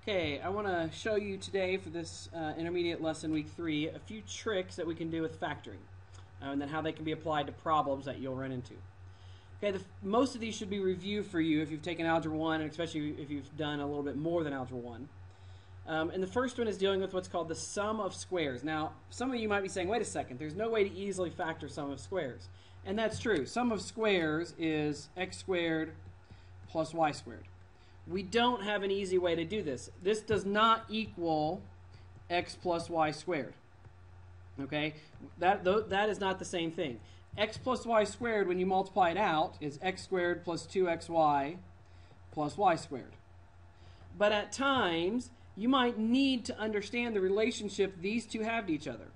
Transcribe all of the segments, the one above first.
Okay, I want to show you today for this intermediate lesson, week 3, a few tricks that we can do with factoring, and then how they can be applied to problems that you'll run into. Okay, most of these should be review for you if you've taken Algebra 1, and especially if you've done a little bit more than Algebra 1. And the first one is dealing with what's called the sum of squares. Now, some of you might be saying, wait a second, there's no way to easily factor sum of squares. And that's true. Sum of squares is x squared plus y squared. We don't have an easy way to do this. This does not equal x plus y squared. Okay? That is not the same thing. X plus y squared, when you multiply it out, is x squared plus 2xy plus y squared. But at times, you might need to understand the relationship these two have to each other.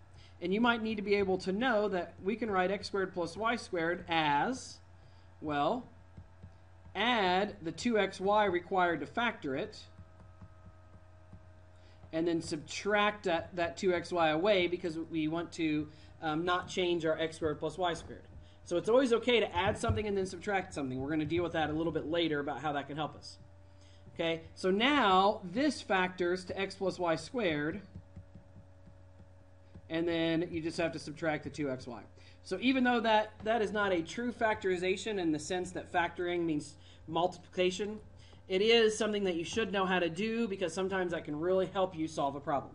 And you might need to be able to know that we can write x squared plus y squared as, well, add the 2xy required to factor it, and then subtract that 2xy away because we want to not change our x squared plus y squared. So it's always okay to add something and then subtract something. We're going to deal with that a little bit later about how that can help us. Okay, so now this factors to x plus y squared, and then you just have to subtract the 2xy. So even though that is not a true factorization in the sense that factoring means multiplication, it is something that you should know how to do because sometimes that can really help you solve a problem.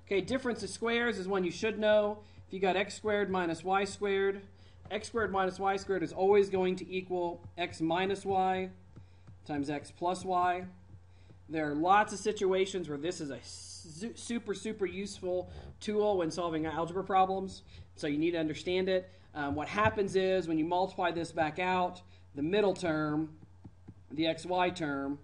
Okay, difference of squares is one you should know. If you got x squared minus y squared is always going to equal x minus y times x plus y. There are lots of situations where this is a super useful tool when solving algebra problems, so you need to understand it. What happens is when you multiply this back out, the middle term, the xy term,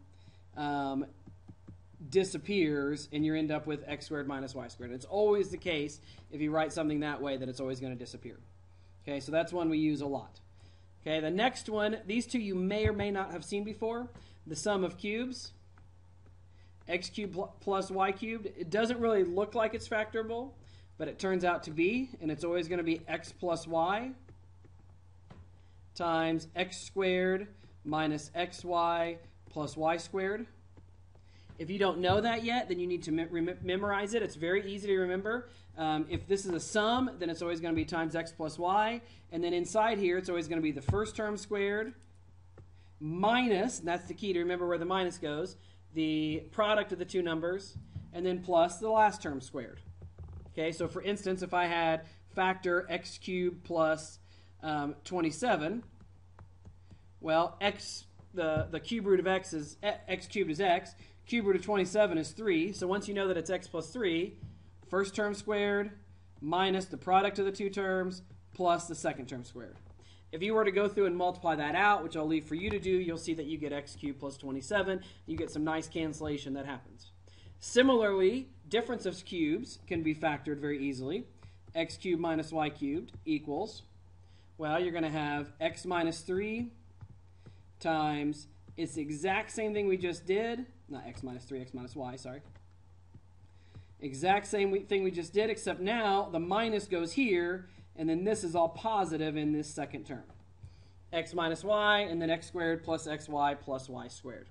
disappears and you end up with x squared minus y squared. It's always the case if you write something that way that it's always going to disappear. Okay, so that's one we use a lot. Okay, the next one, these two you may or may not have seen before, the sum of cubes, x cubed plus y cubed. It doesn't really look like it's factorable, but it turns out to be, and it's always going to be x plus y times x squared minus xy plus y squared. If you don't know that yet, then you need to memorize it. It's very easy to remember. If this is a sum, then it's always going to be times x plus y. And then inside here, it's always going to be the first term squared minus, and that's the key to remember where the minus goes, the product of the two numbers, and then plus the last term squared. Okay, so for instance, if I had factor x cubed plus 27, well, the cube root of x is x cubed is x. Cube root of 27 is 3. So once you know that it's x plus 3, first term squared minus the product of the two terms plus the second term squared. If you were to go through and multiply that out, which I'll leave for you to do, you'll see that you get x cubed plus 27. You get some nice cancellation that happens. Similarly, difference of cubes can be factored very easily. X cubed minus y cubed equals, well, you're going to have x minus 3 times, it's the exact same thing we just did, not x minus 3, x minus y, sorry. Exact same thing we just did, except now the minus goes here, and then this is all positive in this second term. X minus y, and then x squared plus xy plus y squared.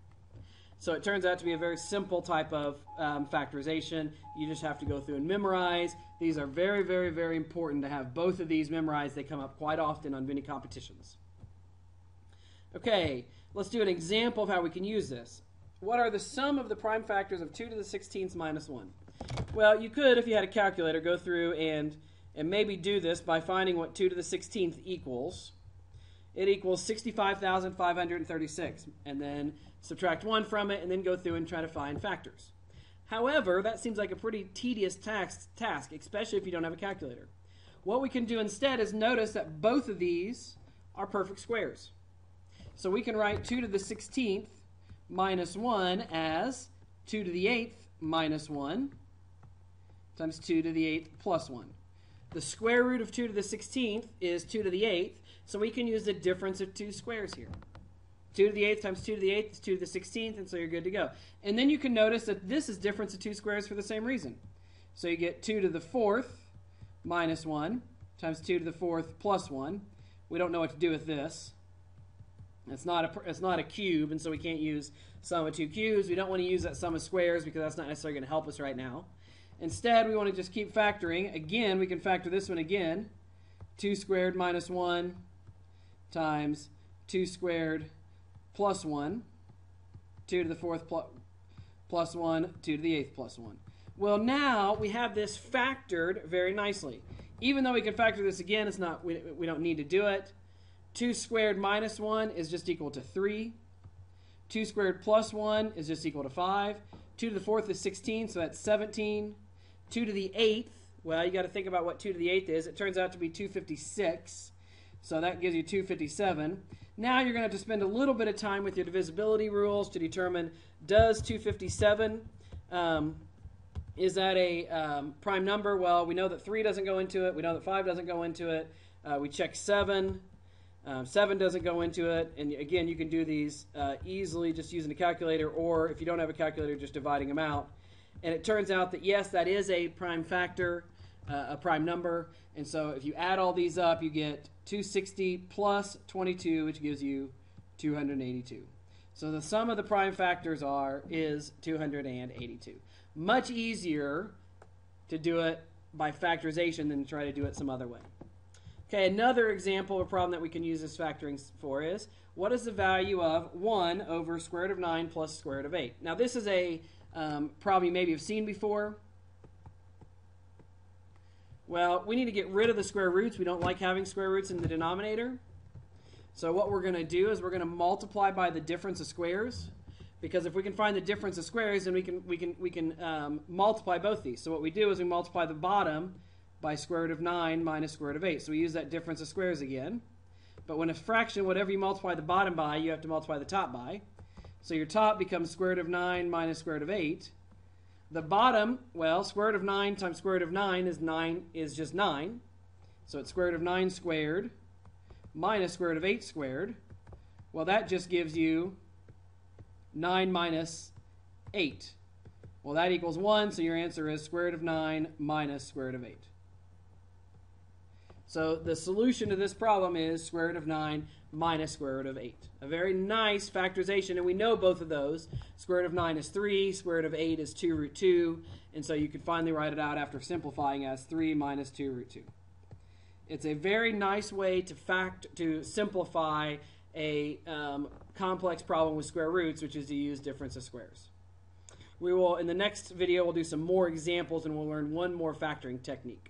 So it turns out to be a very simple type of factorization. You just have to go through and memorize. These are very important to have both of these memorized. They come up quite often on many competitions. Okay, let's do an example of how we can use this. What are the sum of the prime factors of 2 to the 16th minus 1? Well, you could, if you had a calculator, go through and maybe do this by finding what 2 to the 16th equals. It equals 65,536, and then subtract 1 from it, and then go through and try to find factors. However, that seems like a pretty tedious task, especially if you don't have a calculator. What we can do instead is notice that both of these are perfect squares. So we can write 2 to the 16th minus 1 as 2 to the 8th minus 1 times 2 to the 8th plus 1. The square root of 2 to the 16th is 2 to the 8th, so we can use the difference of two squares here. 2 to the 8th times 2 to the 8th is 2 to the 16th, and so you're good to go. And then you can notice that this is difference of two squares for the same reason. So you get 2 to the 4th minus 1 times 2 to the 4th plus 1. We don't know what to do with this. It's not a cube, and so we can't use sum of two cubes. We don't want to use that sum of squares because that's not necessarily going to help us right now. Instead, we want to just keep factoring. Again, we can factor this one again. 2 squared minus 1 times 2 squared plus 1. 2 to the 4th plus 1, 2 to the 8th plus 1. Well, now we have this factored very nicely. Even though we can factor this again, it's not. We don't need to do it. 2 squared minus 1 is just equal to 3. 2 squared plus 1 is just equal to 5. 2 to the 4th is 16, so that's 17. 2 to the 8th, well, you got to think about what 2 to the 8th is. It turns out to be 256, so that gives you 257. Now you're going to have to spend a little bit of time with your divisibility rules to determine, does 257, is that a prime number? Well, we know that 3 doesn't go into it. We know that 5 doesn't go into it. We check 7. 7 doesn't go into it. And again, you can do these easily just using a calculator, or if you don't have a calculator, just dividing them out. And it turns out that, yes, that is a prime factor, a prime number. And so if you add all these up, you get 260 plus 22, which gives you 282. So the sum of the prime factors is 282. Much easier to do it by factorization than to try to do it some other way. Okay, another example of a problem that we can use this factoring for is, what is the value of 1 over square root of 9 plus square root of 8? Now this is a problem you maybe have seen before. Well, we need to get rid of the square roots. We don't like having square roots in the denominator. So what we're going to do is we're going to multiply by the difference of squares, because if we can find the difference of squares, then we can multiply both these. So what we do is we multiply the bottom by square root of 9 minus square root of 8. So we use that difference of squares again. But when a fraction, whatever you multiply the bottom by, you have to multiply the top by. So your top becomes square root of 9 minus square root of 8. The bottom, well, square root of 9 times square root of 9 is just 9. So it's square root of 9 squared minus square root of 8 squared. Well, that just gives you 9 minus 8. Well, that equals 1, so your answer is square root of 9 minus square root of 8. So the solution to this problem is square root of 9 minus square root of 8. A very nice factorization, and we know both of those. Square root of 9 is 3, square root of 8 is 2 root 2, and so you can finally write it out after simplifying as 3 minus 2 root 2. It's a very nice way to simplify a complex problem with square roots, which is to use difference of squares. We will, in the next video, we'll do some more examples, and we'll learn one more factoring technique.